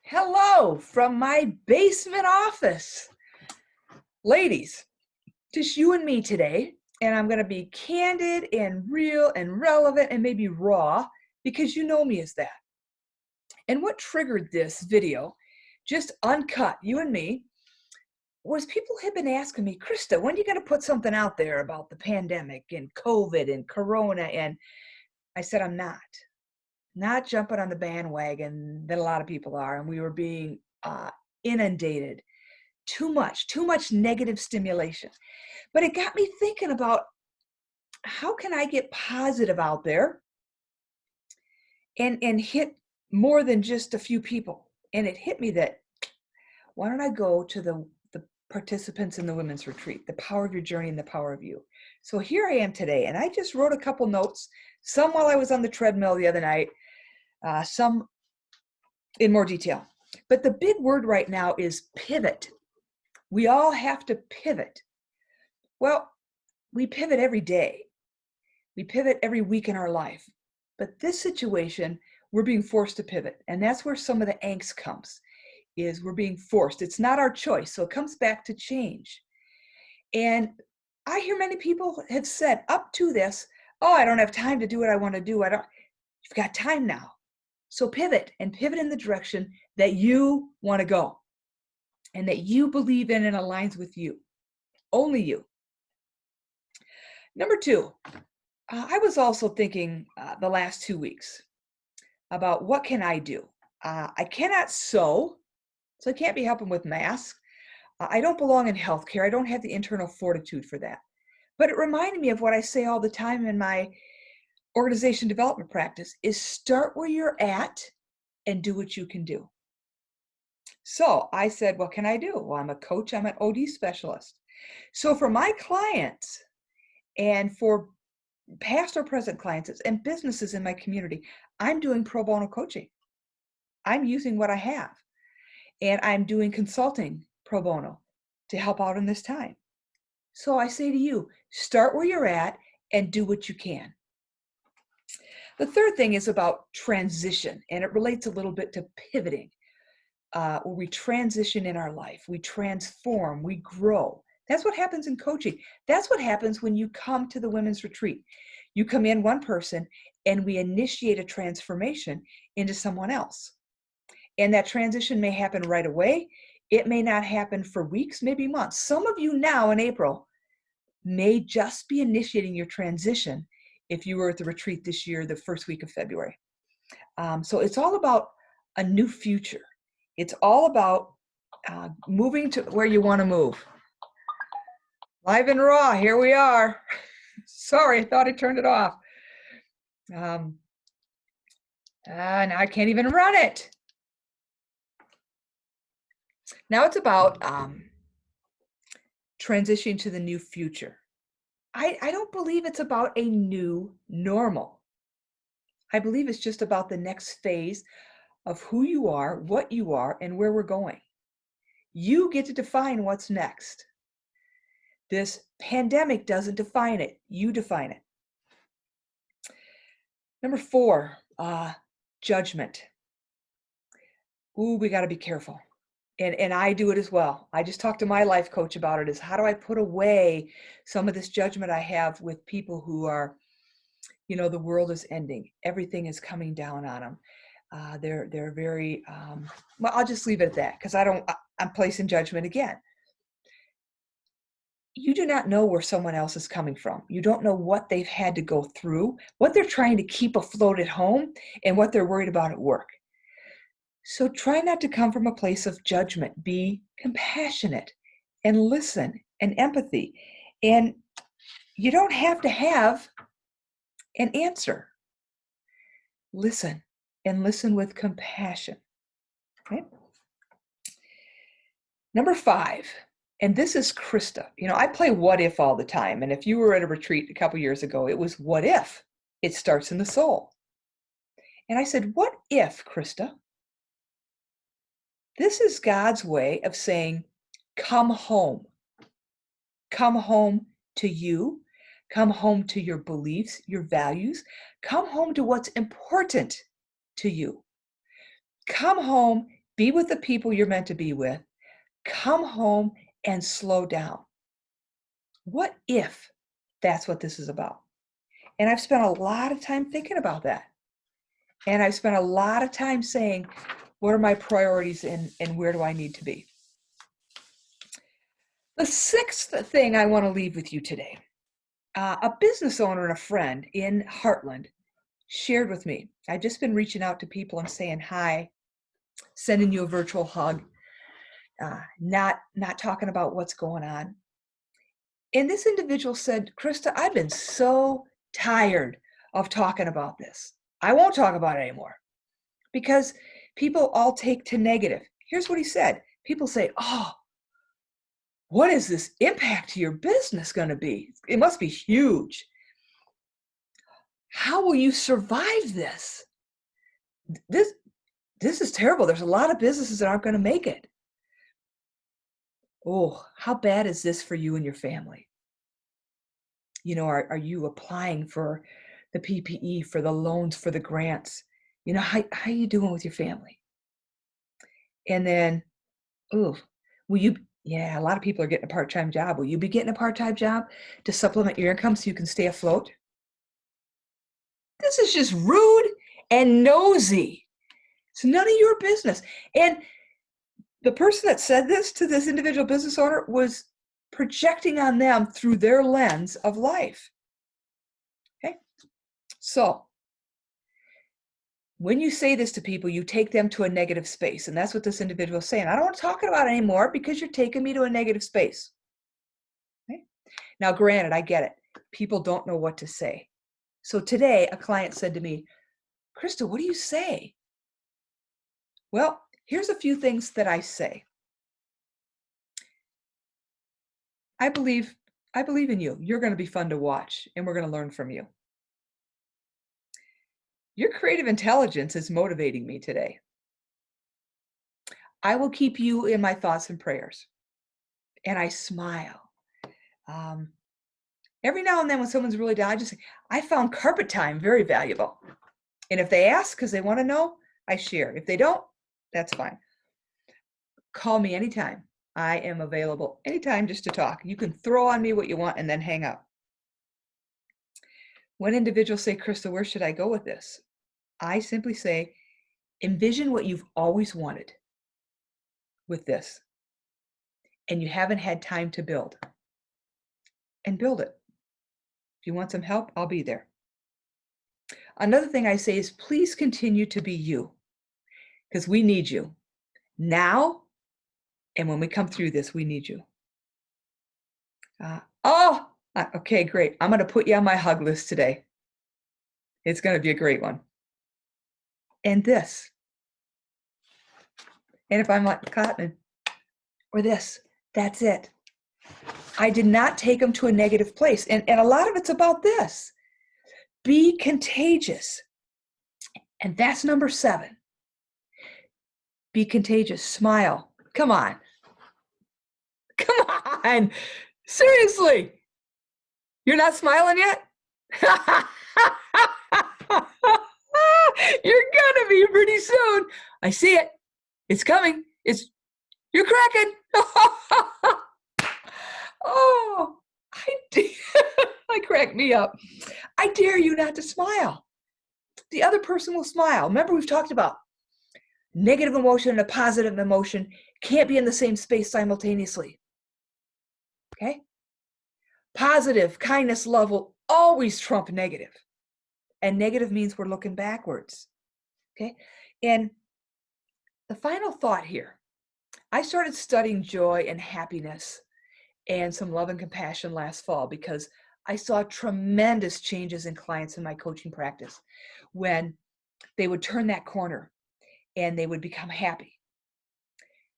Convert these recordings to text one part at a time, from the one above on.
Hello from my basement office. Ladies, just you and me today, and I'm going to be candid and real and relevant and maybe raw because you know me as that. And what triggered this video, just uncut, you and me, was people have been asking me, Krista, when are you going to put something out there about the pandemic and COVID and Corona? And I said, I'm not jumping on the bandwagon that a lot of people are. And we were being inundated. Too much negative stimulation. But it got me thinking about how can I get positive out there and hit more than just a few people. And it hit me that why don't I go to the participants in the women's retreat, the power of your journey and the power of you. So here I am today, and I just wrote a couple notes, some while I was on the treadmill the other night, some in more detail. But the big word right now is pivot. We all have to pivot. Well, we pivot every day. We pivot every week in our life. But this situation, we're being forced to pivot. And that's where some of the angst comes, is we're being forced. It's not our choice. So it comes back to change. And I hear many people have said up to this, oh, I don't have time to do what I want to do. You've got time now. So pivot and pivot in the direction that you want to go and that you believe in and aligns with you. Only you. Number two, I was also thinking the last 2 weeks about what can I do? I cannot sew, so I can't be helping with masks. I don't belong in healthcare. I don't have the internal fortitude for that. But it reminded me of what I say all the time in my organization development practice is start where you're at and do what you can do. So I said, what can I do? Well, I'm a coach. I'm an OD specialist. So for my clients and for past or present clients and businesses in my community, I'm doing pro bono coaching. I'm using what I have. And I'm doing consulting pro bono to help out in this time. So I say to you, start where you're at and do what you can. The third thing is about transition, and it relates a little bit to pivoting, where we transition in our life, we transform, we grow. That's what happens in coaching. That's what happens when you come to the women's retreat. You come in one person and we initiate a transformation into someone else. And that transition may happen right away. It may not happen for weeks, maybe months. Some of you now in April may just be initiating your transition if you were at the retreat this year, the first week of February. So it's all about a new future. It's all about moving to where you want to move. Live and raw, here we are. Sorry, I thought I turned it off. Now I can't even run it. Now it's about transitioning to the new future. I don't believe it's about a new normal. I believe it's just about the next phase of who you are, what you are, and where we're going. You get to define what's next. This pandemic doesn't define it. You define it. Number 4, judgment. Ooh, we got to be careful. And I do it as well. I just talked to my life coach about it, is how do I put away some of this judgment I have with people who are, the world is ending. Everything is coming down on them. They're very, well, I'll just leave it at that because I'm placing judgment again. You do not know where someone else is coming from. You don't know what they've had to go through, what they're trying to keep afloat at home, and what they're worried about at work. So try not to come from a place of judgment. Be compassionate and listen and empathy. And you don't have to have an answer. Listen and listen with compassion. Okay? Number 5, and this is Krista. I play what if all the time. And if you were at a retreat a couple years ago, it was what if? It starts in the soul. And I said, what if, Krista? This is God's way of saying, come home. Come home to you. Come home to your beliefs, your values. Come home to what's important to you. Come home Be with the people you're meant to be with. Come home and slow down. What if that's what this is about? And I've spent a lot of time thinking about that. And I've spent a lot of time saying, what are my priorities and where do I need to be? The sixth thing I want to leave with you today. A business owner and a friend in Heartland shared with me. I've just been reaching out to people and saying hi, sending you a virtual hug, not talking about what's going on. And this individual said, Krista, I've been so tired of talking about this. I won't talk about it anymore because people all take to negative. Here's what he said. People say, oh, what is this impact to your business going to be? It must be huge. How will you survive this? This is terrible. There's a lot of businesses that aren't going to make it. Oh, how bad is this for you and your family? You know, are you applying for the PPE, for the loans, for the grants? You know, how are you doing with your family? And then, oh, a lot of people are getting a part-time job. Will you be getting a part-time job to supplement your income so you can stay afloat? This is just rude and nosy. It's none of your business. And the person that said this to this individual business owner was projecting on them through their lens of life. Okay? So, when you say this to people, you take them to a negative space. And that's what this individual is saying. I don't want to talk about it anymore because you're taking me to a negative space. Okay? Now, granted, I get it. People don't know what to say. So today, a client said to me, Krista, what do you say? Well, here's a few things that I say. I believe in you. You're going to be fun to watch, and we're going to learn from you. Your creative intelligence is motivating me today. I will keep you in my thoughts and prayers. And I smile. Every now and then when someone's really down, I just say, I found carpet time very valuable. And if they ask because they want to know, I share. If they don't, that's fine. Call me anytime. I am available anytime just to talk. You can throw on me what you want and then hang up. When individuals say, Krista, where should I go with this? I simply say, envision what you've always wanted with this, and you haven't had time to build. And build it. If you want some help, I'll be there. Another thing I say is, please continue to be you, because we need you now, and when we come through this, we need you. Okay, great. I'm going to put you on my hug list today. It's going to be a great one. And this. And if I'm like Cotton, or this, that's it. I did not take them to a negative place. And a lot of it's about this. Be contagious. And that's number 7. Be contagious. Smile. Come on. Come on. Seriously. You're not smiling yet? You're gonna be pretty soon. I see it. It's coming. You're cracking. Oh, I crack me up. I dare you not to smile. The other person will smile. Remember, we've talked about negative emotion and a positive emotion can't be in the same space simultaneously. Okay? Positive, kindness, love will always trump negative. And negative means we're looking backwards. Okay? And the final thought here, I started studying joy and happiness and some love and compassion last fall because I saw tremendous changes in clients in my coaching practice when they would turn that corner and they would become happy.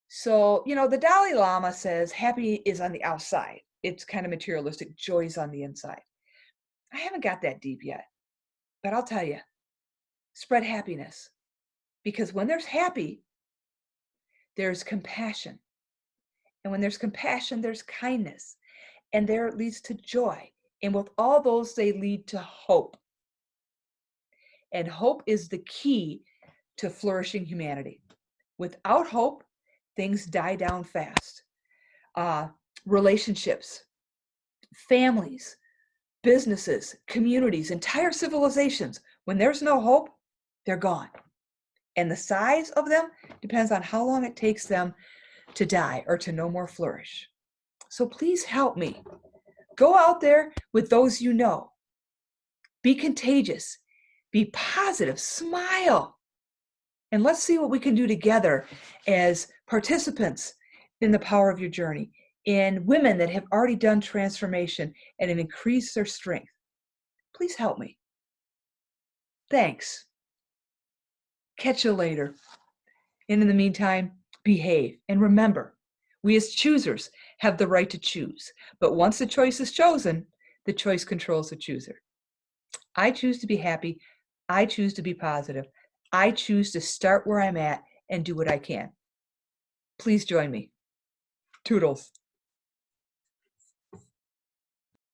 So, the Dalai Lama says happy is on the outside. It's kind of materialistic. Joy is on the inside. I haven't got that deep yet, but I'll tell you, spread happiness. Because when there's happy, there's compassion. And when there's compassion, there's kindness. And there it leads to joy. And with all those, they lead to hope. And hope is the key to flourishing humanity. Without hope, things die down fast. Uh, Relationships, families, businesses, communities, entire civilizations, when there's no hope, they're gone. And the size of them depends on how long it takes them to die or to no more flourish. So please help me. Go out there with those you know. Be contagious. Be positive. Smile. And let's see what we can do together as participants in the power of your journey, in women that have already done transformation and have increased their strength. Please help me. Thanks. Catch you later. And in the meantime, behave. And remember, we as choosers have the right to choose. But once the choice is chosen, the choice controls the chooser. I choose to be happy. I choose to be positive. I choose to start where I'm at and do what I can. Please join me. Toodles.